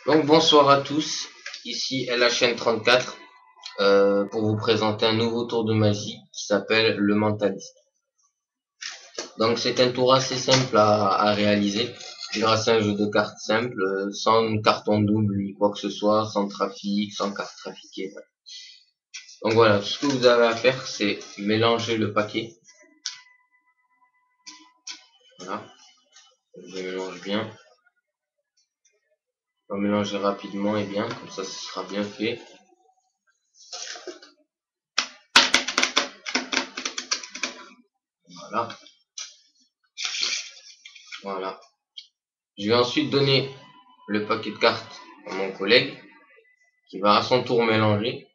Donc bonsoir à tous, ici LHN34 pour vous présenter un nouveau tour de magie qui s'appelle le mentaliste. Donc c'est un tour assez simple à réaliser grâce à un jeu de cartes simple, sans carton double ni quoi que ce soit, sans trafic, sans carte trafiquée. Donc voilà, tout ce que vous avez à faire c'est mélanger le paquet. Voilà, je mélange bien. On va mélanger rapidement et bien, comme ça ce sera bien fait. Voilà. Voilà. Je vais ensuite donner le paquet de cartes à mon collègue qui va à son tour mélanger.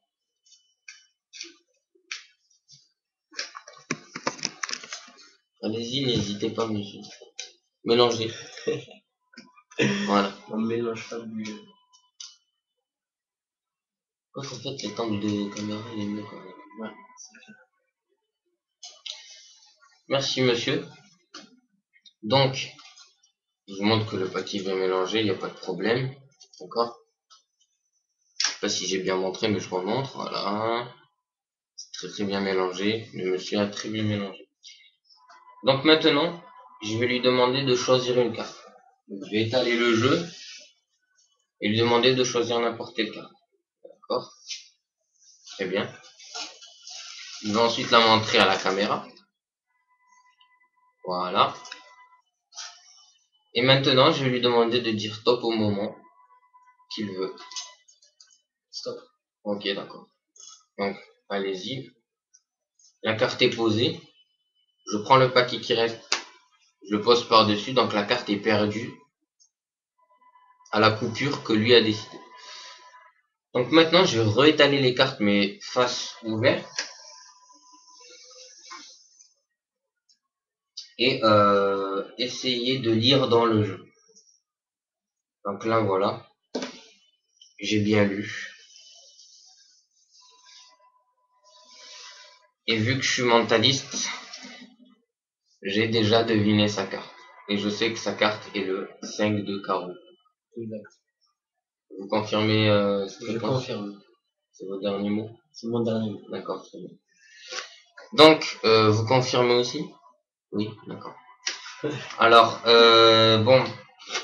Allez-y, n'hésitez pas, monsieur. Mélangez. Voilà. On mélange pas du. En fait, les temps de caméra, il est mieux quand même. Ouais, Merci, monsieur. Donc, je vous montre que le paquet est bien mélangé, il n'y a pas de problème. D'accord? Je sais pas si j'ai bien montré, mais je remontre. Voilà. C'est très très bien mélangé. Le monsieur a très bien mélangé. Donc maintenant, je vais lui demander de choisir une carte. Donc, je vais étaler le jeu et lui demander de choisir n'importe quelle carte. D'accord? Très bien. Il va ensuite la montrer à la caméra. Voilà. Et maintenant, je vais lui demander de dire stop au moment qu'il veut. stop. Ok, d'accord. Donc, allez-y. La carte est posée. Je prends le paquet qui reste. Je le pose par-dessus. Donc, la carte est perdue à la coupure que lui a décidé. Donc, maintenant, je vais réétaler les cartes, mais face ouverte. Et essayer de lire dans le jeu. Donc là, voilà. J'ai bien lu. Et vu que je suis mentaliste, j'ai déjà deviné sa carte. Et je sais que sa carte est le 5 de carreau. Exact. Vous confirmez ce que Je confirme. C'est vos derniers mots? C'est mon dernier mot. D'accord, très bien. Donc, vous confirmez aussi? Oui, d'accord. Alors, bon,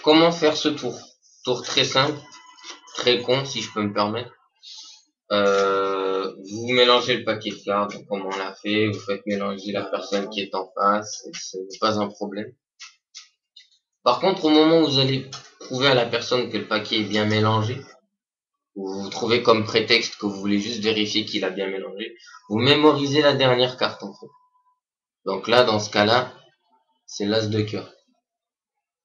comment faire ce tour? Tour très simple, très con si je peux me permettre. Vous mélangez le paquet de cartes, comme on l'a fait, vous faites mélanger la personne qui est en face, ce n'est pas un problème. Par contre, au moment où vous allez prouver à la personne que le paquet est bien mélangé, vous trouvez comme prétexte que vous voulez juste vérifier qu'il a bien mélangé, vous mémorisez la dernière carte en fait. Donc là, dans ce cas-là, c'est l'as de cœur.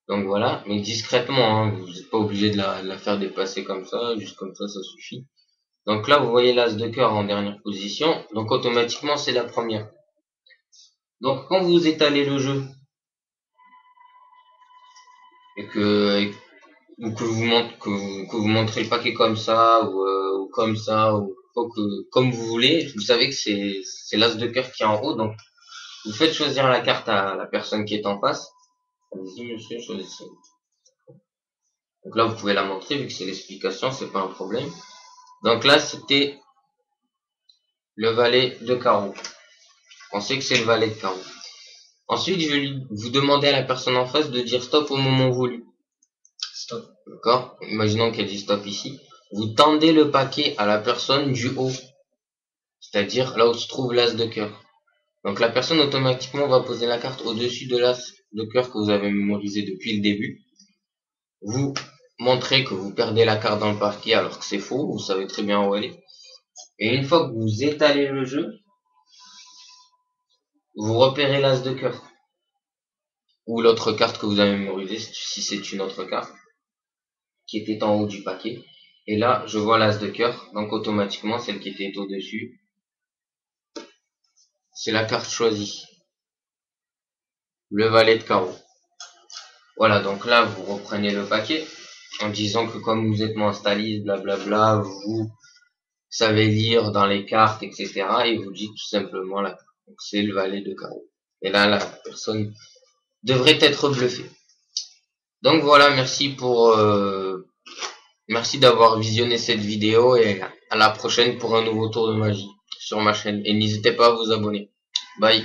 Donc voilà, mais discrètement, hein, vous n'êtes pas obligé de la faire dépasser comme ça, juste comme ça suffit. Donc là, vous voyez l'as de cœur en dernière position, donc automatiquement, c'est la première. Donc quand vous étalez le jeu, et que vous montrez le paquet comme ça, ou comme ça, ou comme vous voulez, vous savez que c'est l'as de cœur qui est en haut, donc vous faites choisir la carte à la personne qui est en face. Allez-y, monsieur, choisissez. Donc là, vous pouvez la montrer, vu que c'est l'explication, c'est pas un problème. Donc là, c'était le valet de carreau. On sait que c'est le valet de carreau. Ensuite, je vais vous demander à la personne en face de dire stop au moment voulu. Stop. D'accord? Imaginons qu'elle dit stop ici. Vous tendez le paquet à la personne du haut. C'est-à-dire là où se trouve l'as de cœur. Donc la personne automatiquement va poser la carte au-dessus de l'as de cœur que vous avez mémorisé depuis le début. Vous montrez que vous perdez la carte dans le paquet alors que c'est faux. Vous savez très bien où elle est. Et une fois que vous étalez le jeu, vous repérez l'as de cœur. Ou l'autre carte que vous avez mémorisée, si c'est une autre carte, qui était en haut du paquet. Et là, je vois l'as de cœur, donc automatiquement, celle qui était au-dessus, c'est la carte choisie. Le valet de carreau. Voilà, donc là, vous reprenez le paquet, en disant que comme vous êtes mentaliste, blablabla, vous savez lire dans les cartes, etc. Et vous dites tout simplement la carte. Donc c'est le valet de carreau. Et là, la personne devrait être bluffée. Donc voilà, Merci d'avoir visionné cette vidéo et à la prochaine pour un nouveau tour de magie sur ma chaîne. Et n'hésitez pas à vous abonner. Bye.